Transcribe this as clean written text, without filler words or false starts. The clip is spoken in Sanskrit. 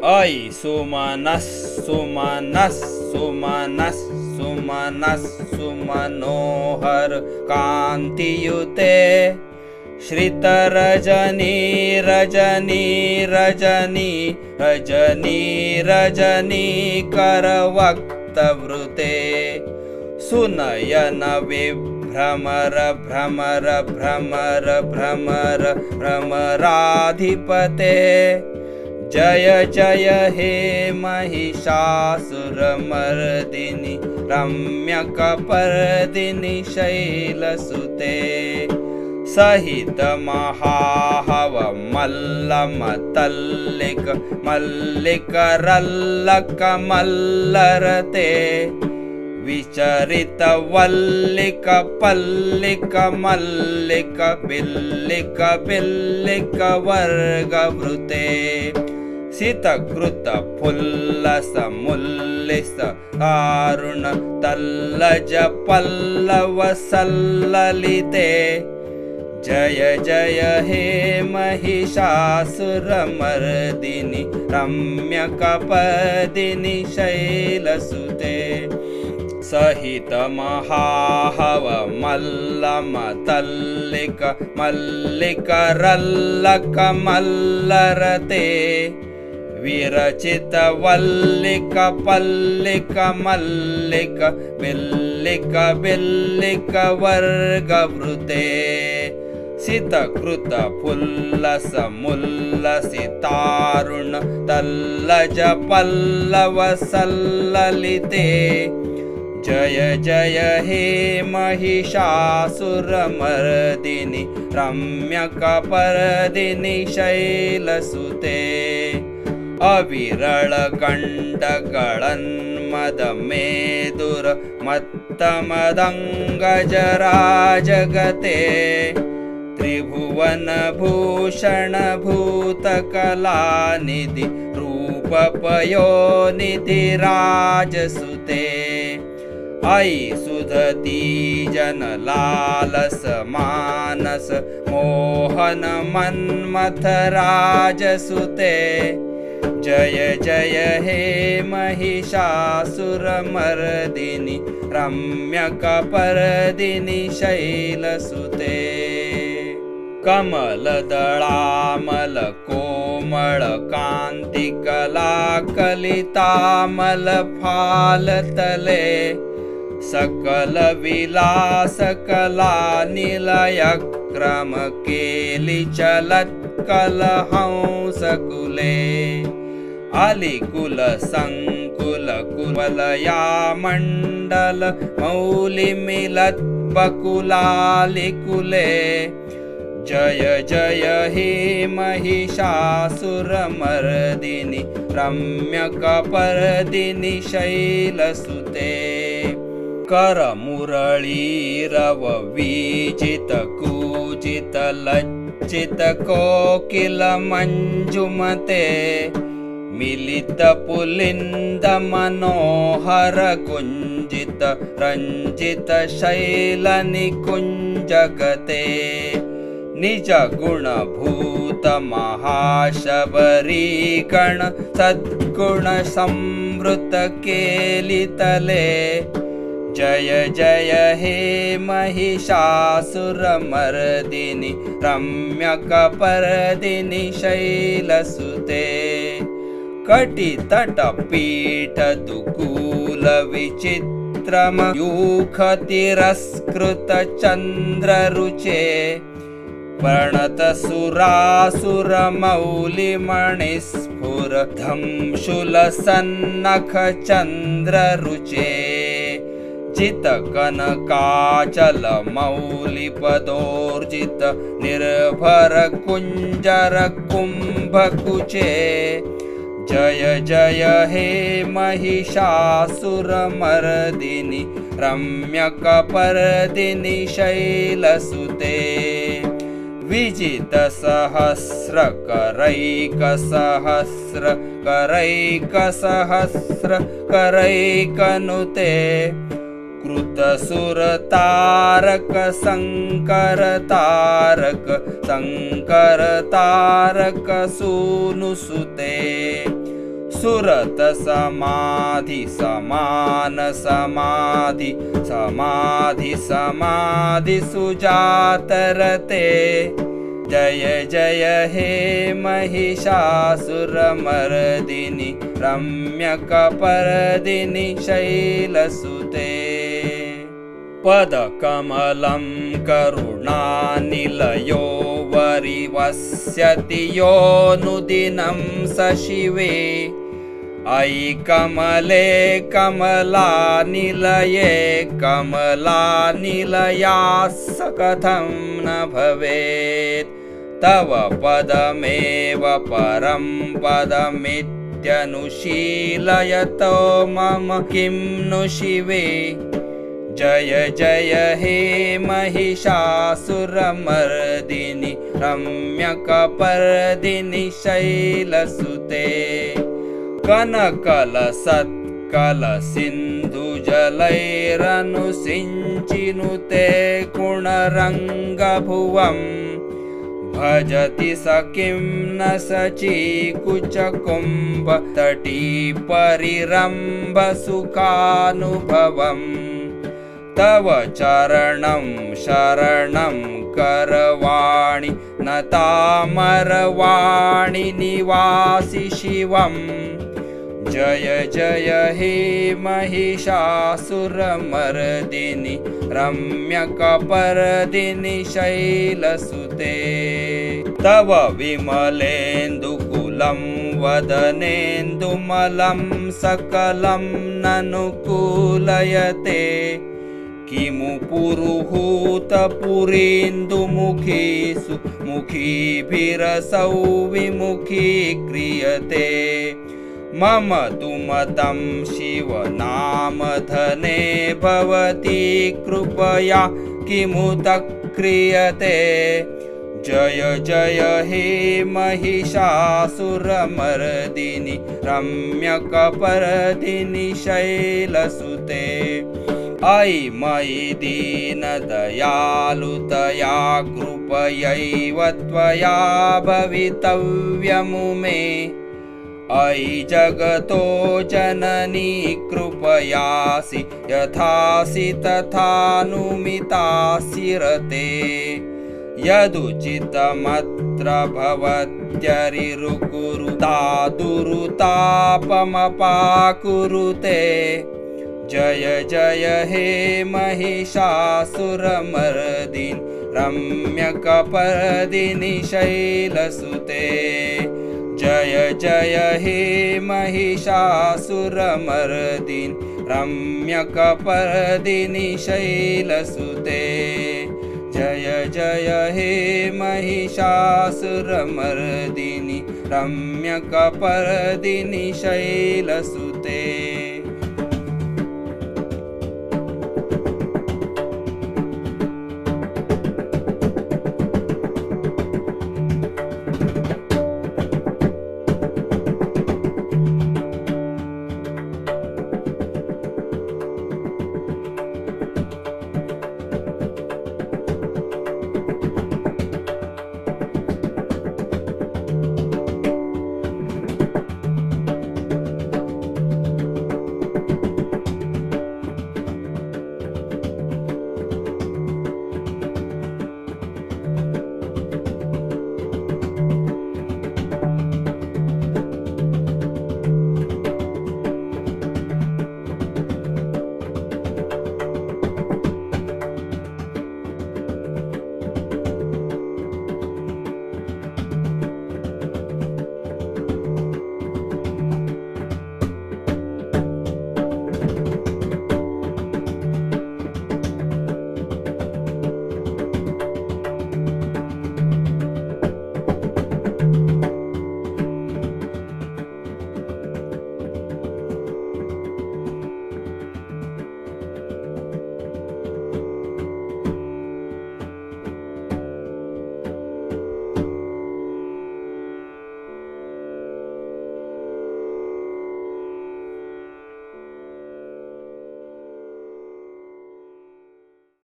ऐ सुमनः सुमनः सुमनः सुमनः सुमनोहर कान्तियुते श्रितरजनी रजनी रजनी रजनी रजनी करवक्तवृते सुनयन विभ्रमर भ्रमर भ्रमर भ्रमर भ्रमराधिपते जय जय हे महिषासुरमर्दिनि रम्यकपर्दिनि शैलसुते सहित महाहव मल्लमतल्लिक मल्लिकरल्लक मल्लरते विचरित वल्लिक पल्लिक मल्लिक बिल्लिक बिल्लिक वर्गवृते सितकृत फुल्लस मुल्लिस दारुण तल्लज पल्लव सल्ललिते जय जय हे महिषासुरमर्दिनि रम्यकपर्दिनि शैलसुते सहित महाहव मल्लमतल्लिक मल्लिकरल्लक मल्लरते विरचित वल्लिक पल्लिक मल्लिक बिल्लिक बिल्लिक वर्गवृते सितकृत फुल्लस मुल्लसितारुण तल्लज पल्लव सल्ललिते जय जय हे महिषासुरमर्दिनि रम्यकपर्दिनि शैलसुते अविरल गण्डगळन्मदमेदुर मत्तमदङ्गजराजगते त्रिभुवन भूषण भूतकलानिधि रूपपयोनिधि राजसुते ऐ सुधती जनलालस मानस मोहन मन्मथ राजसुते जय जय हे महिषासुरमर्दिनि रम्यकपर्दिनि शैलसुते कमलदलामल कोमल कान्तिकलाकलितामल फालतले सकल विलास कला निलयक्रम केलि चलत्कल हंसकुले अलिकुल संकुल कुवलया मंडल मौलिमिलत् बकुलालिकुले जय जय हे महिषासुरमर्दिनि रम्यकपर्दिनि शैलसुते करमुरळीरव वीजित कूजित लज्जित कोकिल मंजुमते मिलित पुलिंद मनोहर कुंजित रंजित शैल निकुंजगते निज गुण भूत महाशबरी गण सद्गुण संवृत केलितले जय जय हे महिषासुरमर्दिनि रम्यकपर्दिनि शैलसुते कटितटपीठ दुकूल विचित्रम यूख तिरस्कृत चन्द्ररुचे प्रणत सुरासुर मौलिमणिस्फुर धंशूल सन्नख चन्द्ररुचे जित कनकाचल मौलिपदोर्जित निर्भर कुंजर कुंभकुचे जय जय हे महिषासुरमर्दिनि रम्यकपर्दिनि शैलसुते विजित सहस्र करैक सहस्र करैक सहस्र करैकनुते कृत सुर तारक शंकर तारक सूनुसुते सुरत समाधि समान समाधि समाधि समाधि सुजातरते। जय जय हे महिषासुरमर्दिनि रम्यकपर्दिनि शैलसुते। पदकमलं करुणानिलयो वरिवस्यति योऽनुदिनं स शिवे। अयि कमले कमलानिलये कमलानिलयास्स कथं न भवेत्। तव पदमेव परं पदमित्यनुशीलयतो मम किं नु शिवे। जय जय हे महिषासुरमर्दिनि रम्यकपर्दिनि शैलसुते। कनकलसत्कलसिन्धुजलैरनुसिञ्चिनुते गुणरङ्गभुवम्। भजति स किं न सचीकुचकुम्भतटीपरिरम्भसुखानुभवम्। तव चरणं शरणं करवाणि नतामरवाणि निवासि शिवम्। जय जय हे महिषासुरमर्दिनि रम्यकपर्दिनि शैलसुते। तव विमलेन्दुकुलं वदनेन्दुमलं सकलं ननुकूलयते। किमु पुरुहूतपुरीन्दुमुखीषु मुखीभिरसौ विमुखीक्रियते। मम तु मतं शिवनामधने भवती कृपया किमुत क्रियते। जय जय हे महिषासुरमर्दिनि रम्यकपर्दिनि शैलसुते। अयि मयि दीनदयालुतया कृपयैव त्वया भवितव्यमुमे। अयि जगतो जननी कृपयासि यथासि तथानुमितासि रते। यदुचितमत्र भवत्यरिरुकुरुतादुरुतापमपाकुरुते। जय जय हे महिषासुरमर्दिनि रम्यकपर्दिनि शैलसुते। जय जय हे महिषासुरमर्दिनि रम्यकपर्दिनि शैलसुते। जय जय हे महिषासुरमर्दिनि रम्यकपर्दिनि शैलसुते।